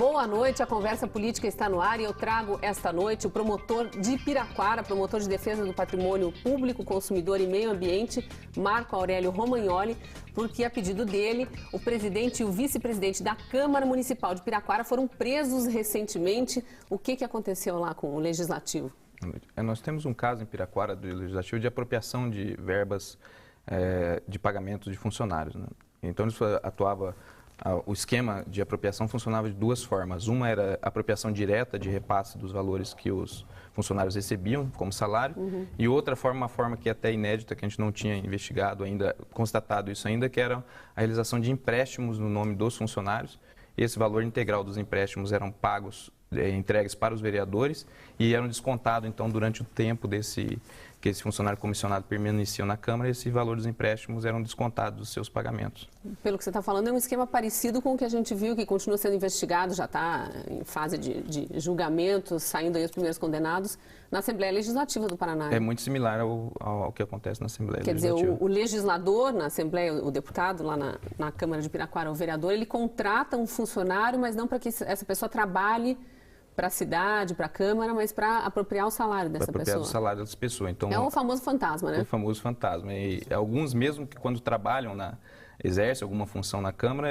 Boa noite, a conversa política está no ar e eu trago esta noite o promotor de Piraquara, promotor de defesa do patrimônio público, consumidor e meio ambiente, Marco Aurélio Romagnoli, porque a pedido dele, o presidente e o vice-presidente da Câmara Municipal de Piraquara foram presos recentemente. O que aconteceu lá com o Legislativo? Nós temos um caso em Piraquara do Legislativo de apropriação de verbas de pagamentos de funcionários, né? Então, isso atuava... O esquema de apropriação funcionava de duas formas. Uma era a apropriação direta de repasse dos valores que os funcionários recebiam como salário. E outra forma, uma forma que é até inédita, que a gente não tinha investigado ainda, constatado isso ainda, que era a realização de empréstimos no nome dos funcionários. Esse valor integral dos empréstimos eram pagos, entregues para os vereadores e eram descontados, então, durante o tempo que esse funcionário comissionado permanecia na Câmara, esse valor dos empréstimos eram descontados dos seus pagamentos. Pelo que você está falando, é um esquema parecido com o que a gente viu, que continua sendo investigado, já está em fase de julgamento, saindo aí os primeiros condenados, na Assembleia Legislativa do Paraná. É muito similar ao que acontece na Assembleia Legislativa. Quer dizer, o legislador na Assembleia, o deputado lá na Câmara de Piraquara, o vereador, ele contrata um funcionário, mas não para que essa pessoa trabalhe para a cidade, para a Câmara, mas para apropriar o salário dessa pessoa. Apropriar o salário dessa pessoa. Então, é o famoso fantasma, né? O famoso fantasma. E alguns mesmo que quando trabalham, exercem alguma função na Câmara,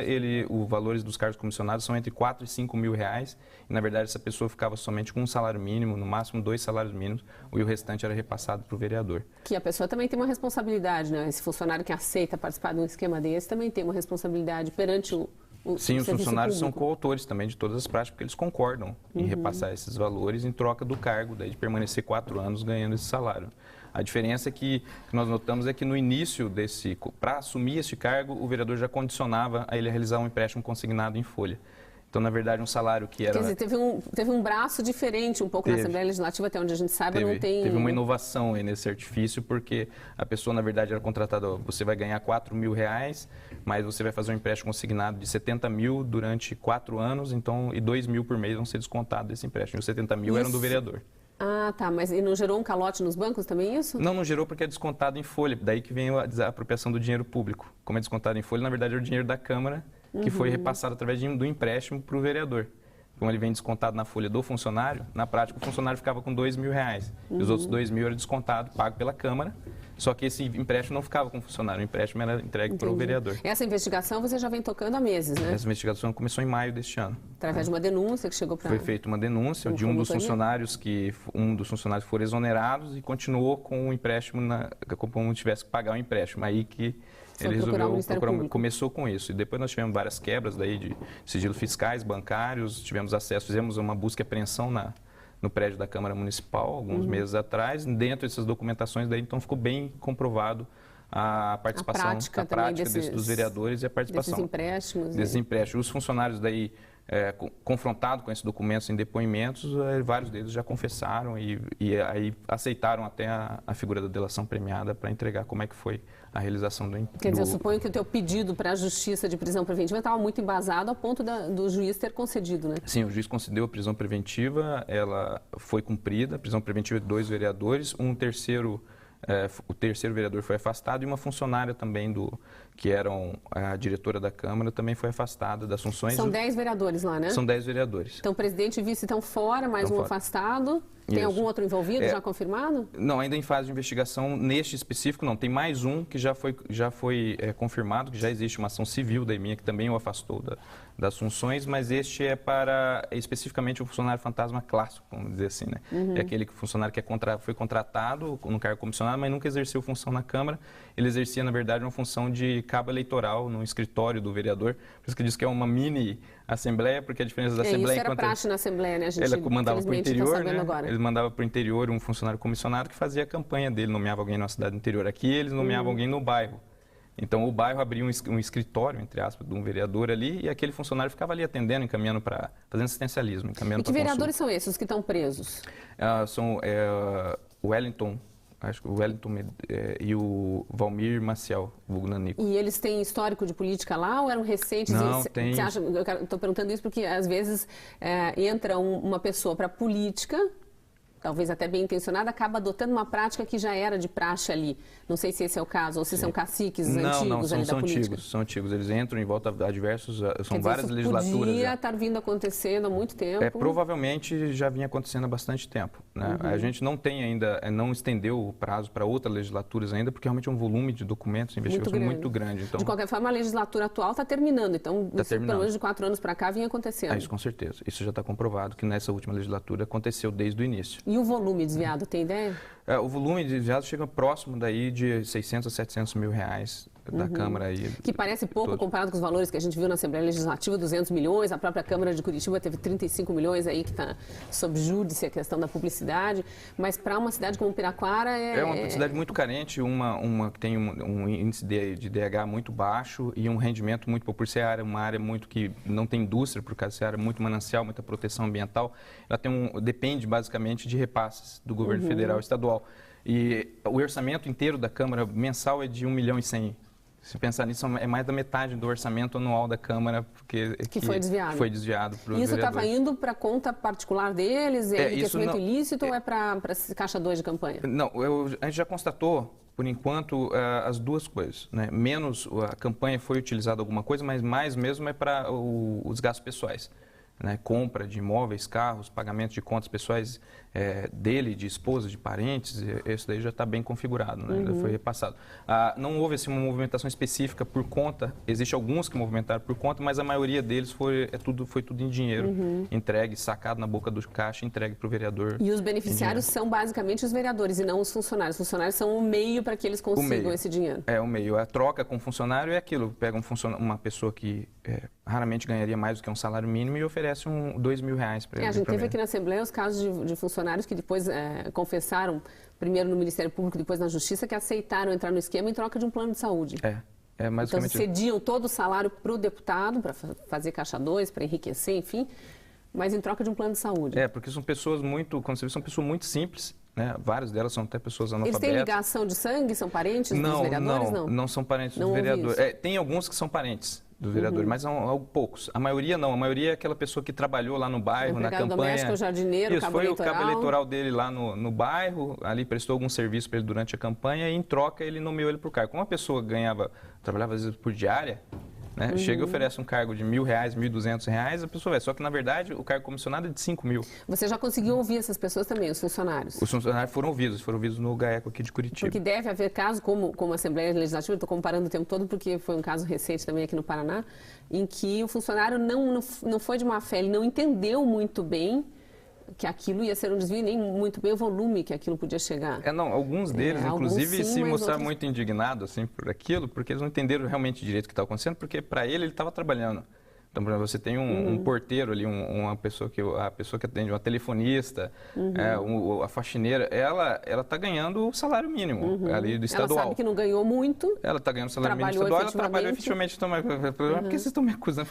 os valores dos cargos comissionados são entre 4 e 5 mil reais. E, na verdade, essa pessoa ficava somente com um salário mínimo, no máximo 2 salários mínimos, e o restante era repassado para o vereador. Que a pessoa também tem uma responsabilidade, né? Esse funcionário que aceita participar de um esquema desse também tem uma responsabilidade perante Sim, os funcionários são coautores também de todas as práticas, porque eles concordam em repassar esses valores em troca do cargo, daí de permanecer 4 anos ganhando esse salário. A diferença que nós notamos é que no início para assumir esse cargo, o vereador já condicionava a ele realizar um empréstimo consignado em folha. Então, na verdade, um salário que era... Quer dizer, teve um braço diferente um pouco na Assembleia Legislativa, até onde a gente saiba, não tem... Teve uma inovação aí nesse artifício, porque a pessoa, na verdade, era contratada, você vai ganhar 4 mil reais, mas você vai fazer um empréstimo consignado de 70 mil durante 4 anos, então, e 2 mil por mês vão ser descontados desse empréstimo. E os 70 mil eram do vereador. Ah, tá. Mas e não gerou um calote nos bancos também isso? Não gerou porque é descontado em folha. Daí que vem a apropriação do dinheiro público. Como é descontado em folha, na verdade, é o dinheiro da Câmara, que foi repassado através do empréstimo para o vereador. Como ele vem descontado na folha do funcionário, na prática o funcionário ficava com 2 mil reais. E os outros 2 mil eram descontados, pago pela Câmara. Só que esse empréstimo não ficava com o funcionário, o empréstimo era entregue para o vereador. Essa investigação você já vem tocando há meses, né? Essa investigação começou em maio deste ano. Através de uma denúncia que chegou para... Foi feita uma denúncia de um dos funcionários foram exonerados e continuou com o empréstimo, como tivesse que pagar o empréstimo. Aí que ele resolveu começou com isso. E depois nós tivemos várias quebras daí de sigilo fiscais, bancários, tivemos acesso, fizemos uma busca e apreensão no prédio da Câmara Municipal, alguns meses atrás. Dentro dessas documentações, daí então ficou bem comprovado a participação, a prática dos vereadores e a participação desses empréstimos. Os funcionários daí, confrontados com esses documentos em depoimentos, vários deles já confessaram e aí aceitaram até a figura da delação premiada para entregar como é que foi a realização do... Quer dizer, eu suponho que o teu pedido para a Justiça de prisão preventiva estava muito embasado ao ponto do juiz ter concedido, né? Sim, o juiz concedeu a prisão preventiva, ela foi cumprida, a prisão preventiva de 2 vereadores, o terceiro vereador foi afastado e uma funcionária também que era a diretora da Câmara também foi afastada das funções. São 10 vereadores lá, né? São 10 vereadores. Então, presidente e vice estão fora, mais um afastado. Tem algum outro envolvido já confirmado? Não, ainda em fase de investigação, neste específico não. Tem mais um que já foi confirmado, que já existe uma ação civil da EMIA, que também o afastou das funções, mas este é para especificamente o funcionário fantasma clássico, vamos dizer assim, né? É aquele funcionário que foi contratado no cargo comissionado, mas nunca exerceu função na Câmara. Ele exercia, na verdade, uma função de cabo eleitoral no escritório do vereador. Por isso que diz que é uma mini Assembleia, porque a diferença da Assembleia... Isso era praxe na Assembleia, né? A gente, ela mandava para o interior, né? Agora. Ele mandava para o interior um funcionário comissionado que fazia a campanha dele, nomeava alguém na cidade interior. Aqui eles nomeavam alguém no bairro. Então o bairro abria um escritório, entre aspas, de um vereador ali e aquele funcionário ficava ali atendendo, fazendo assistencialismo, encaminhando para E que vereadores são esses que estão presos? São o Wellington, acho que o Wellington e o Valmir Maciel, vulgo Nanico. E eles têm histórico de política lá ou eram recentes? Não, tem... Eu estou perguntando isso porque às vezes entra uma pessoa para a política talvez até bem intencionada, acaba adotando uma prática que já era de praxe ali. Não sei se esse é o caso, ou se são caciques antigos ali da política. São antigos. Eles entram em volta a diversos... São várias legislaturas. Podia estar vindo acontecendo há muito tempo. Provavelmente já vinha acontecendo há bastante tempo. Né? A gente não tem ainda, não estendeu o prazo para outras legislaturas ainda, porque realmente é um volume de documentos e investigação muito grande. Então, de qualquer forma, a legislatura atual está terminando. Então, pelo menos de 4 anos para cá, vinha acontecendo. Isso com certeza. Isso já está comprovado que nessa última legislatura aconteceu desde o início. E o volume desviado, tem ideia? O volume desviado chega próximo daí de 600 a 700 mil reais da Câmara aí. Que parece pouco comparado com os valores que a gente viu na Assembleia Legislativa, 200 milhões, a própria Câmara de Curitiba teve 35 milhões aí que está sob júdice a questão da publicidade, mas para uma cidade como Piraquara é uma cidade muito carente, uma que tem um índice de DH muito baixo e um rendimento muito pouco, por ser uma área muito que não tem indústria, por causa de ser área muito manancial, muita proteção ambiental, ela depende basicamente de repasses do governo federal e estadual. E o orçamento inteiro da Câmara mensal é de 1 milhão e 100. Se pensar nisso, é mais da metade do orçamento anual da Câmara que foi desviado. Foi desviado para os Isso estava indo para a conta particular deles? É enriquecimento ilícito ou é para caixa 2 de campanha? Não, a gente já constatou, por enquanto, as duas coisas. Né? Menos a campanha foi utilizada alguma coisa, mas mais mesmo é para os gastos pessoais. Né? Compra de imóveis, carros, pagamento de contas pessoais dele, de esposa, de parentes, isso daí já está bem configurado, né? Já foi repassado. Não houve assim, uma movimentação específica por conta, existem alguns que movimentaram por conta, mas a maioria deles foi tudo em dinheiro, entregue, sacado na boca do caixa, entregue para o vereador. E os beneficiários são basicamente os vereadores e não os funcionários. Os funcionários são o meio para que eles consigam esse dinheiro. É o meio. A troca com o funcionário é aquilo, pega uma pessoa que raramente ganharia mais do que um salário mínimo e oferece R$2 mil para ele. A gente teve aqui na Assembleia os casos de funcionários que depois confessaram, primeiro no Ministério Público, depois na Justiça, que aceitaram entrar no esquema em troca de um plano de saúde. Basicamente... Então, cediam todo o salário para o deputado, para fazer caixa 2, para enriquecer, enfim, mas em troca de um plano de saúde. Porque são pessoas quando você vê, são pessoas muito simples. Né? Várias delas são até pessoas analfabetas. Eles têm ligação de sangue? São parentes dos vereadores? Não são parentes dos vereadores. Tem alguns que são parentes dos vereadores, mas são poucos. A maioria não. A maioria é aquela pessoa que trabalhou lá no bairro, na campanha. Doméstico, o jardineiro, Isso, foi o cabo eleitoral dele lá no bairro, ali prestou algum serviço para ele durante a campanha e em troca ele nomeou ele para o cargo. Como a pessoa trabalhava às vezes por diária, né? Chega e oferece um cargo de R$1.000, R$1.200, a pessoa vai. Só que, na verdade, o cargo comissionado é de R$5 mil. Você já conseguiu ouvir essas pessoas também, os funcionários? Os funcionários foram ouvidos no GAECO aqui de Curitiba. Porque deve haver casos, como a Assembleia Legislativa, estou comparando o tempo todo porque foi um caso recente também aqui no Paraná, em que o funcionário não foi de má fé, ele não entendeu muito bem que aquilo ia ser um desvio, nem muito bem o volume que aquilo podia chegar. Alguns deles, inclusive, se mostraram muito indignados assim, por aquilo, porque eles não entenderam realmente direito o que estava acontecendo, porque para ele estava trabalhando. Então, por exemplo, você tem um porteiro ali, a pessoa que atende, uma telefonista, a faxineira, ela está ganhando o salário mínimo ali do estadual. Ela sabe que não ganhou muito. Ela está ganhando o salário mínimo estadual, ela trabalhou efetivamente. Então, por que vocês estão me acusando?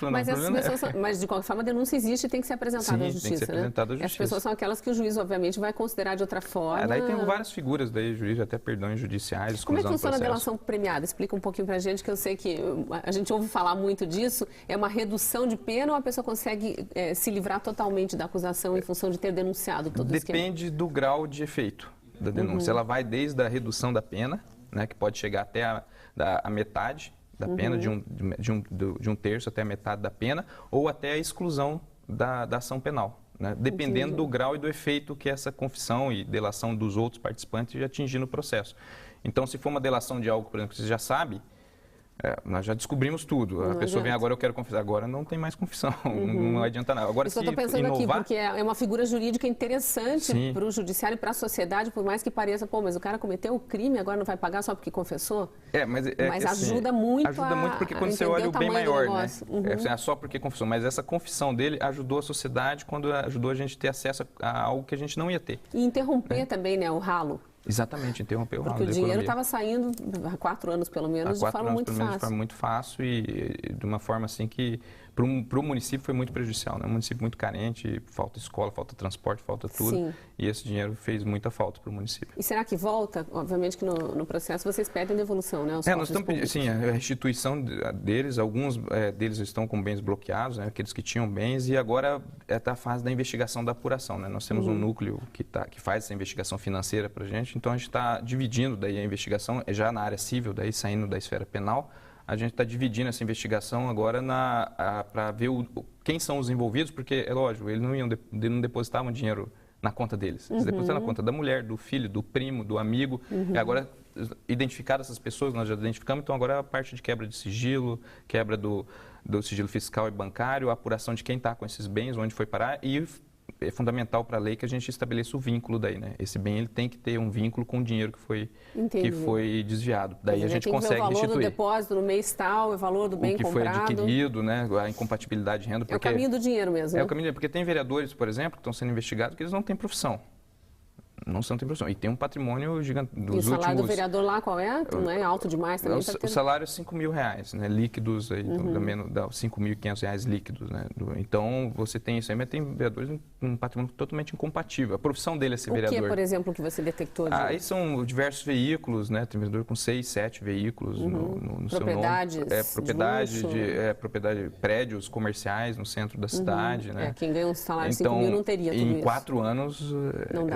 Mas, de qualquer forma, a denúncia existe e tem que ser apresentada à justiça. Tem que ser apresentada à justiça. As pessoas são aquelas que o juiz, obviamente, vai considerar de outra forma. Daí tem várias figuras, juiz, até perdões judiciais. Como é que funciona a delação premiada? Explica um pouquinho para a gente, que eu sei que a gente ouve falar muito disso. É uma redução de pena ou a pessoa consegue se livrar totalmente da acusação em função de ter denunciado todo o esquema? Depende do grau de efeito da denúncia. Ela vai desde a redução da pena, né, que pode chegar até a metade da pena, de um terço até a metade da pena, ou até a exclusão da ação penal, né, dependendo do grau e do efeito que essa confissão e delação dos outros participantes atingir no processo. Então, se for uma delação de algo, por exemplo, que você já sabe, nós já descobrimos tudo. A pessoa vem agora, eu quero confissar. Agora não tem mais confissão, não adianta nada. Agora, isso que eu estou pensando aqui, porque é uma figura jurídica interessante para o judiciário e para a sociedade, por mais que pareça, mas o cara cometeu o crime, agora não vai pagar só porque confessou? Mas ajuda muito porque quando você olha o bem maior, né? Só porque confessou. Mas essa confissão dele ajudou a sociedade quando ajudou a gente a ter acesso a algo que a gente não ia ter. E interromper também, né, o ralo. Exatamente, interrompeu o round da economia. Porque o dinheiro estava saindo há 4 anos, pelo menos, de forma muito fácil. De forma muito fácil e de uma forma assim que para o município foi muito prejudicial, né? Um município muito carente, falta escola, falta transporte, falta tudo. Sim. E esse dinheiro fez muita falta para o município. E será que volta? Obviamente que no processo vocês pedem devolução, né? Nós estamos pedindo, sim, a restituição deles, alguns deles estão com bens bloqueados, né? Aqueles que tinham bens, e agora está a fase da investigação, da apuração, né? Nós temos um núcleo que faz essa investigação financeira para a gente, então a gente está dividindo daí a investigação, já na área civil, daí saindo da esfera penal. A gente está dividindo essa investigação agora para ver quem são os envolvidos, porque, é lógico, eles não depositavam dinheiro na conta deles. Eles depositavam na conta da mulher, do filho, do primo, do amigo. E agora, identificadas essas pessoas, nós já identificamos, então agora a parte de quebra de sigilo, quebra do sigilo fiscal e bancário, a apuração de quem está com esses bens, onde foi parar, e é fundamental para a lei que a gente estabeleça o vínculo daí, né? Esse bem ele tem que ter um vínculo com o dinheiro que foi desviado. Daí a gente consegue restituir. O valor do depósito no mês tal, o valor do bem comprado. O que foi adquirido, né? A incompatibilidade de renda. É o caminho do dinheiro mesmo. É o caminho, porque tem vereadores, por exemplo, que estão sendo investigados que eles não têm profissão. Não tem profissão. E tem um patrimônio gigante. E o salário do vereador lá qual é? Não é alto demais também? O salário é R$5.000, né? Líquidos, aí, também dá R$5.500 líquidos. Né? Então, você tem isso aí, mas tem vereadores um patrimônio totalmente incompatível. A profissão dele é ser vereador. O que, por exemplo, que você detectou? Aí são diversos veículos, né? Tem vereador com 6, 7 veículos no seu nome. Propriedade, prédios comerciais no centro da cidade. Né? Quem ganha um salário de R$5.000 não teria tudo isso. Em 4 anos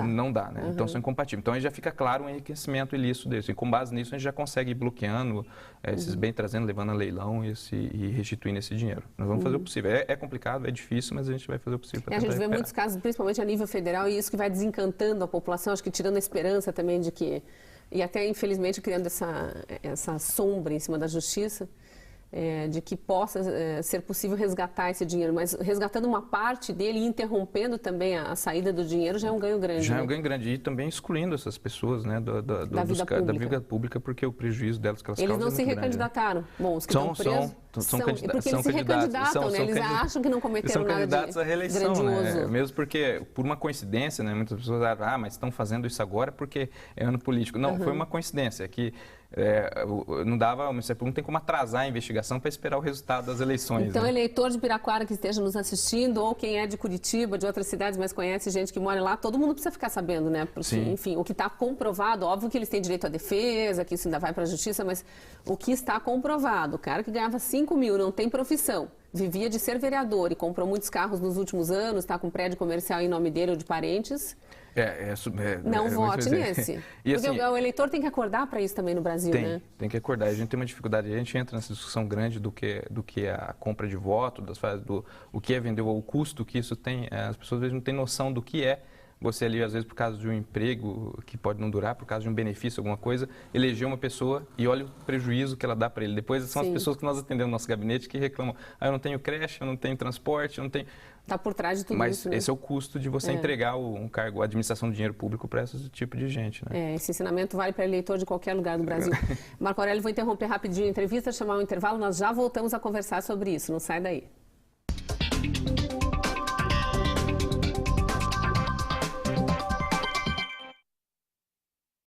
não dá. Né? Então, são incompatíveis. Então, aí já fica claro o enriquecimento ilícito deles. E com base nisso, a gente já consegue ir bloqueando esses bens, trazendo, levando a leilão e restituindo esse dinheiro. Nós vamos fazer o possível. É complicado, é difícil, mas a gente vai fazer o possível para tentar recuperar. A gente vê muitos casos, principalmente a nível federal, e isso que vai desencantando a população, acho que tirando a esperança também de que... E até, infelizmente, criando essa sombra em cima da justiça, de que possa ser possível resgatar esse dinheiro, mas resgatando uma parte dele e interrompendo também a saída do dinheiro já é um ganho grande. Já é um ganho grande e também excluindo essas pessoas, né, da vida pública, porque o prejuízo delas que elas causam. Eles não se recandidataram. Grande, né? Bom, os que estão presos porque eles se recandidatam, né? Eles acham que não cometeram nada de candidatos à reeleição, né? Mesmo porque, por uma coincidência, né, muitas pessoas falam, mas estão fazendo isso agora porque é ano político. Não, foi uma coincidência que não dava, não tem como atrasar a investigação para esperar o resultado das eleições. Então, né? Eleitor de Piraquara que esteja nos assistindo, ou quem é de Curitiba, de outras cidades, mas conhece gente que mora lá, todo mundo precisa ficar sabendo, né? Porque, sim, enfim, o que está comprovado, óbvio que eles têm direito à defesa, que isso ainda vai para a justiça, mas o que está comprovado, o cara que ganhava R$5.000, não tem profissão, vivia de ser vereador e comprou muitos carros nos últimos anos, está com prédio comercial em nome dele ou de parentes... não vote nesse. Porque assim, o eleitor tem que acordar para isso também no Brasil, né? Tem que acordar. A gente tem uma dificuldade, a gente entra nessa discussão grande do que é a compra de voto, o que é vender, o custo que isso tem. As pessoas às vezes não têm noção do que é você ali, às vezes, por causa de um emprego que pode não durar, por causa de um benefício, alguma coisa, eleger uma pessoa e olha o prejuízo que ela dá para ele. Depois são as pessoas que nós atendemos no nosso gabinete que reclamam, eu não tenho creche, eu não tenho transporte, eu não tenho... Está por trás de tudo mas isso, né? Esse é o custo de você entregar um cargo, a administração do dinheiro público para esse tipo de gente, né? Esse ensinamento vale para eleitor de qualquer lugar do Brasil. Marco Aurélio, vou interromper rapidinho a entrevista, chamar um intervalo, nós já voltamos a conversar sobre isso, não sai daí.